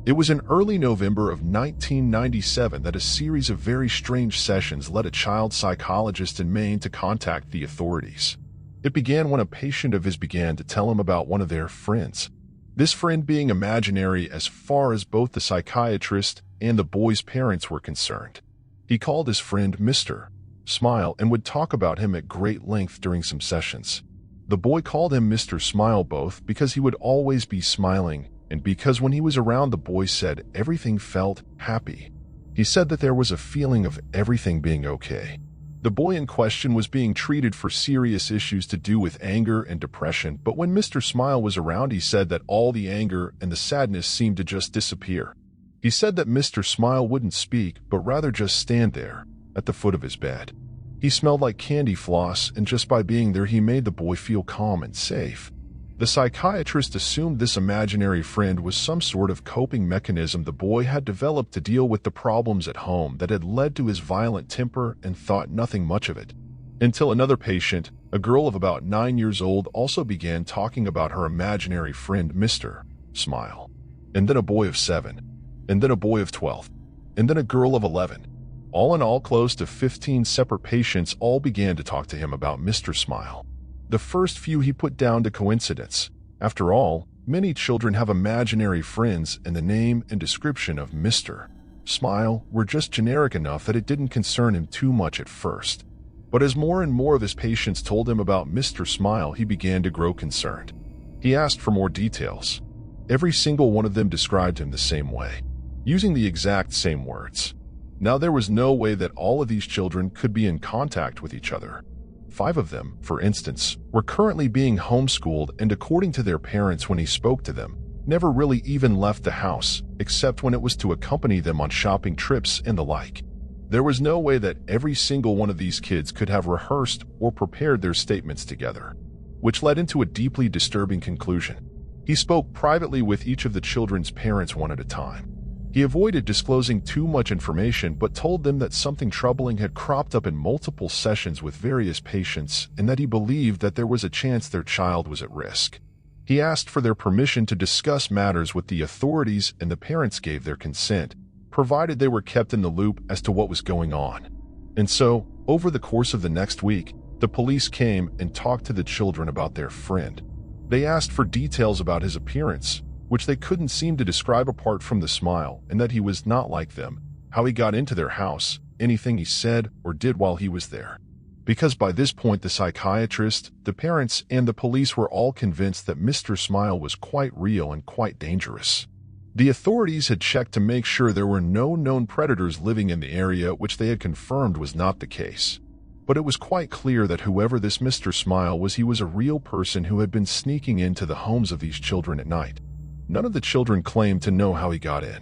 It was in early November of 1997 that a series of very strange sessions led a child psychologist in Maine to contact the authorities. It began when a patient of his began to tell him about one of their friends. This friend being imaginary as far as both the psychiatrist and the boy's parents were concerned. He called his friend Mr.Smile and would talk about him at great length during some sessions. The boy called him Mr.Smile both because he would always be smiling and because when he was around, the boy said everything felt happy. He said that there was a feeling of everything being okay. The boy in question was being treated for serious issues to do with anger and depression, but when Mr. Smile was around, he said that all the anger and the sadness seemed to just disappear. He said that Mr. Smile wouldn't speak, but rather just stand there, at the foot of his bed. He smelled like candy floss, and just by being there, he made the boy feel calm and safe. The psychiatrist assumed this imaginary friend was some sort of coping mechanism the boy had developed to deal with the problems at home that had led to his violent temper, and thought nothing much of it. Until another patient, a girl of about 9 years old, also began talking about her imaginary friend Mr. Smile. And then a boy of 7. And then a boy of 12. And then a girl of 11. All in all, close to 15 separate patients all began to talk to him about Mr. Smile. The first few he put down to coincidence. After all, many children have imaginary friends, and the name and description of Mr. Smile were just generic enough that it didn't concern him too much at first. But as more and more of his patients told him about Mr. Smile, he began to grow concerned. He asked for more details. Every single one of them described him the same way, using the exact same words. Now there was no way that all of these children could be in contact with each other. 5 of them, for instance, were currently being homeschooled, and according to their parents when he spoke to them, never really even left the house, except when it was to accompany them on shopping trips and the like. There was no way that every single one of these kids could have rehearsed or prepared their statements together, which led into a deeply disturbing conclusion. He spoke privately with each of the children's parents one at a time. He avoided disclosing too much information, but told them that something troubling had cropped up in multiple sessions with various patients, and that he believed that there was a chance their child was at risk. He asked for their permission to discuss matters with the authorities, and the parents gave their consent, provided they were kept in the loop as to what was going on. And so, over the course of the next week, the police came and talked to the children about their friend. They asked for details about his appearance, which they couldn't seem to describe apart from the smile, and that he was not like them, how he got into their house, anything he said or did while he was there. Because by this point the psychiatrist, the parents, and the police were all convinced that Mr. Smile was quite real and quite dangerous. The authorities had checked to make sure there were no known predators living in the area, which they had confirmed was not the case. But it was quite clear that whoever this Mr. Smile was, he was a real person who had been sneaking into the homes of these children at night. None of the children claimed to know how he got in.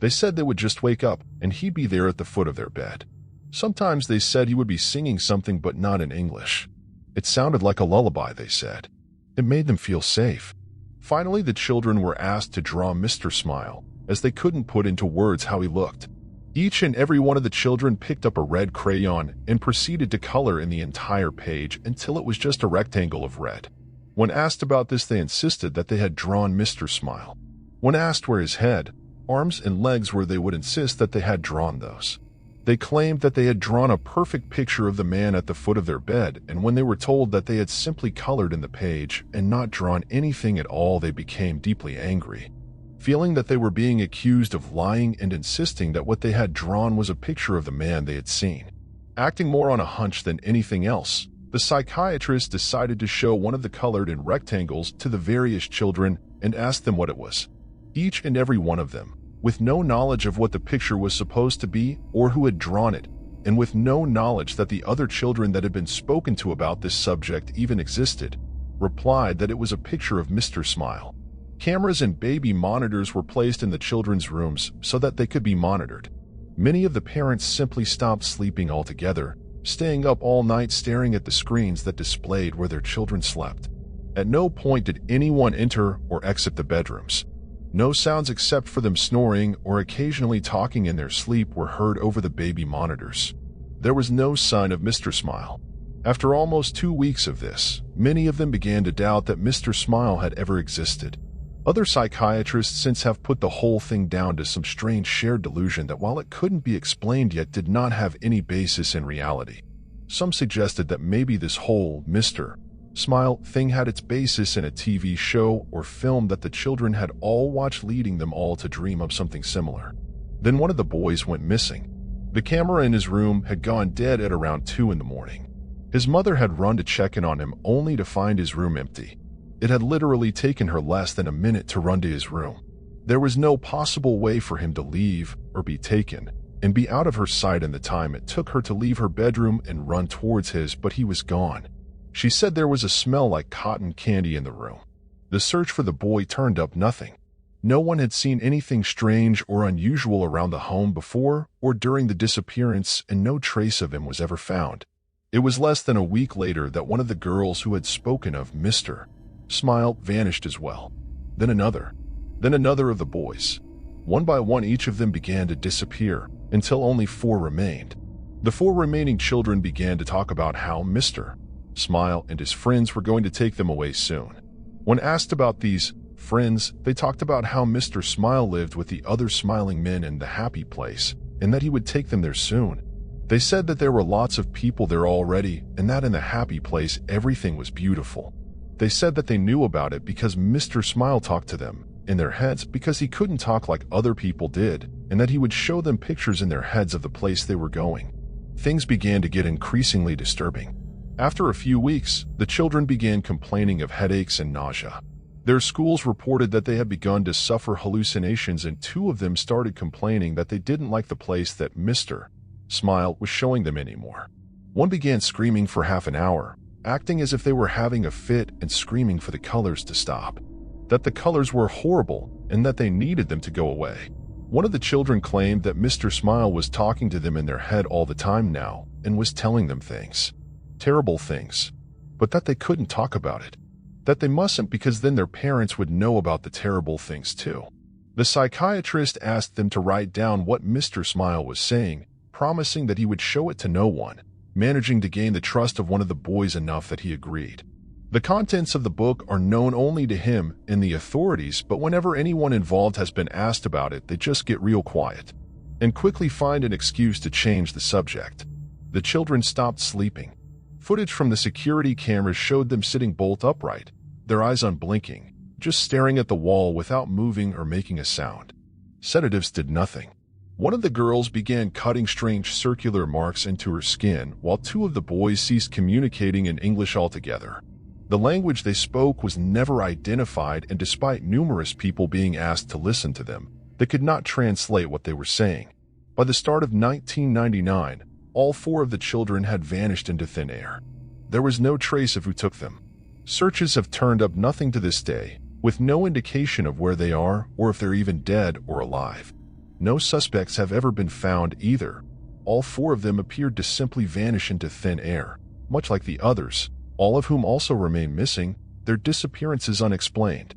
They said they would just wake up, and he'd be there at the foot of their bed. Sometimes they said he would be singing something, but not in English. It sounded like a lullaby, they said. It made them feel safe. Finally, the children were asked to draw Mr. Smile, as they couldn't put into words how he looked. Each and every one of the children picked up a red crayon and proceeded to color in the entire page until it was just a rectangle of red. When asked about this, they insisted that they had drawn Mr. Smile. When asked where his head, arms, and legs were, they would insist that they had drawn those. They claimed that they had drawn a perfect picture of the man at the foot of their bed, and when they were told that they had simply colored in the page and not drawn anything at all, they became deeply angry, feeling that they were being accused of lying and insisting that what they had drawn was a picture of the man they had seen. Acting more on a hunch than anything else, the psychiatrist decided to show one of the colored in rectangles to the various children and asked them what it was. Each and every one of them, with no knowledge of what the picture was supposed to be or who had drawn it, and with no knowledge that the other children that had been spoken to about this subject even existed, replied that it was a picture of Mr. Smile. Cameras and baby monitors were placed in the children's rooms so that they could be monitored. Many of the parents simply stopped sleeping altogether, staying up all night staring at the screens that displayed where their children slept. At no point did anyone enter or exit the bedrooms. No sounds except for them snoring or occasionally talking in their sleep were heard over the baby monitors. There was no sign of Mr. Smile. After almost 2 weeks of this, many of them began to doubt that Mr. Smile had ever existed. Other psychiatrists since have put the whole thing down to some strange shared delusion that, while it couldn't be explained yet, did not have any basis in reality. Some suggested that maybe this whole Mr.Smile thing had its basis in a TV show or film that the children had all watched, leading them all to dream of something similar. Then one of the boys went missing. The camera in his room had gone dead at around 2 in the morning. His mother had run to check in on him only to find his room empty. It had literally taken her less than a minute to run to his room. There was no possible way for him to leave or be taken and be out of her sight in the time it took her to leave her bedroom and run towards his, but he was gone. She said there was a smell like cotton candy in the room. The search for the boy turned up nothing. No one had seen anything strange or unusual around the home before or during the disappearance, and no trace of him was ever found. It was less than a week later that one of the girls who had spoken of Mr.Smile vanished as well. Then another of the boys. One by one, each of them began to disappear until only 4 remained. The 4 remaining children began to talk about how Mr.Smile and his friends were going to take them away soon. When asked about these friends, they talked about how Mr. Smile lived with the other smiling men in the happy place and that he would take them there soon. They said that there were lots of people there already and that in the happy place everything was beautiful. They said that they knew about it because Mr. Smile talked to them in their heads because he couldn't talk like other people did, and that he would show them pictures in their heads of the place they were going. Things began to get increasingly disturbing. After a few weeks, the children began complaining of headaches and nausea. Their schools reported that they had begun to suffer hallucinations, and 2 of them started complaining that they didn't like the place that Mr.Smile was showing them anymore. One began screaming for half an hour, acting as if they were having a fit and screaming for the colors to stop, that the colors were horrible and that they needed them to go away. One of the children claimed that Mr. Smile was talking to them in their head all the time now and was telling them things, terrible things, but that they couldn't talk about it, that they mustn't because then their parents would know about the terrible things too. The psychiatrist asked them to write down what Mr. Smile was saying, promising that he would show it to no one, managing to gain the trust of one of the boys enough that he agreed. The contents of the book are known only to him and the authorities, but whenever anyone involved has been asked about it, they just get real quiet and quickly find an excuse to change the subject. The children stopped sleeping. Footage from the security cameras showed them sitting bolt upright, their eyes unblinking, just staring at the wall without moving or making a sound. Sedatives did nothing. One of the girls began cutting strange circular marks into her skin, while 2 of the boys ceased communicating in English altogether. The language they spoke was never identified, and despite numerous people being asked to listen to them, they could not translate what they were saying. By the start of 1999, all 4 of the children had vanished into thin air. There was no trace of who took them. Searches have turned up nothing to this day, with no indication of where they are or if they're even dead or alive. No suspects have ever been found either. All 4 of them appeared to simply vanish into thin air, much like the others, all of whom also remain missing, their disappearances unexplained.